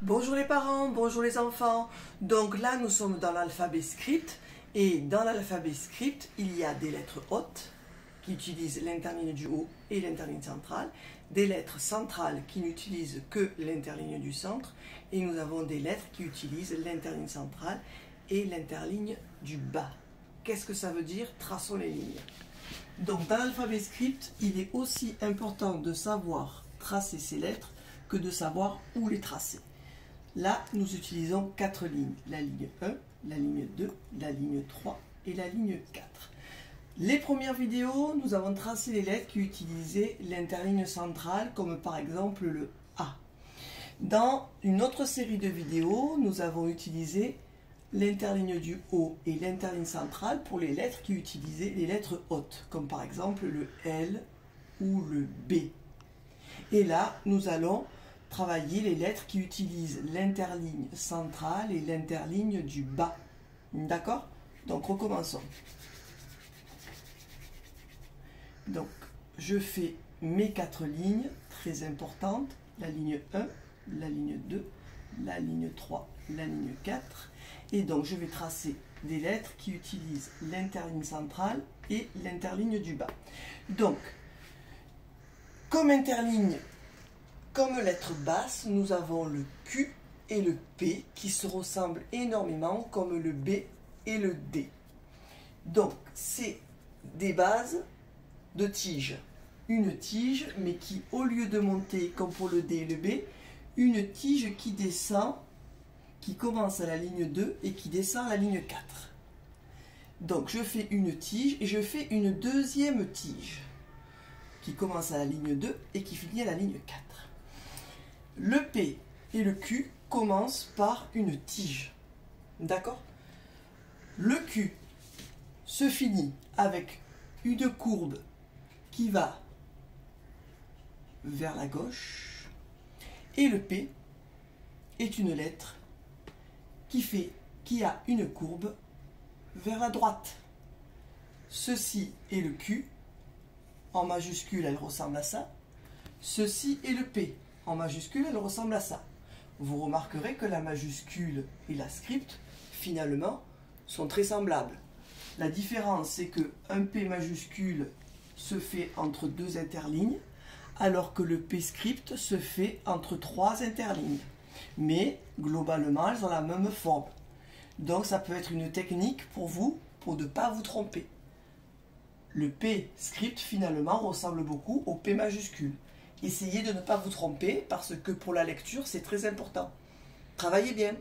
Bonjour les parents, bonjour les enfants. Donc là, nous sommes dans l'alphabet script. Et dans l'alphabet script, il y a des lettres hautes qui utilisent l'interligne du haut et l'interligne centrale, des lettres centrales qui n'utilisent que l'interligne du centre, et nous avons des lettres qui utilisent l'interligne centrale et l'interligne du bas. Qu'est-ce que ça veut dire? Traçons les lignes. Donc dans l'alphabet script, il est aussi important de savoir tracer ces lettres que de savoir où les tracer. Là, nous utilisons 4 lignes. La ligne 1, la ligne 2, la ligne 3 et la ligne 4. Les premières vidéos, nous avons tracé les lettres qui utilisaient l'interligne centrale, comme par exemple le A. Dans une autre série de vidéos, nous avons utilisé l'interligne du haut et l'interligne centrale pour les lettres qui utilisaient les lettres hautes, comme par exemple le L ou le B. Et là, nous allons travailler les lettres qui utilisent l'interligne centrale et l'interligne du bas. D'accord? Donc, recommençons. Donc, je fais mes 4 lignes très importantes. La ligne 1, la ligne 2, la ligne 3, la ligne 4. Et donc, je vais tracer des lettres qui utilisent l'interligne centrale et l'interligne du bas. Donc, comme interligne, comme lettre basse, nous avons le Q et le P qui se ressemblent énormément, comme le B et le D. Donc, c'est des bases de tige. Une tige, mais qui, au lieu de monter, comme pour le D et le B, une tige qui descend, qui commence à la ligne 2 et qui descend à la ligne 4. Donc, je fais une tige et je fais une deuxième tige qui commence à la ligne 2 et qui finit à la ligne 4. Le P et le Q commencent par une tige. D'accord? Le Q se finit avec une courbe qui va vers la gauche. Et le P est une lettre qui a une courbe vers la droite. Ceci est le Q. En majuscule, elle ressemble à ça. Ceci est le P. En majuscule, elle ressemble à ça. Vous remarquerez que la majuscule et la script, finalement, sont très semblables. La différence, c'est qu'un P majuscule se fait entre 2 interlignes, alors que le P script se fait entre 3 interlignes. Mais, globalement, elles ont la même forme. Donc, ça peut être une technique pour vous, pour ne pas vous tromper. Le P script, finalement, ressemble beaucoup au P majuscule. Essayez de ne pas vous tromper parce que pour la lecture, c'est très important. Travaillez bien.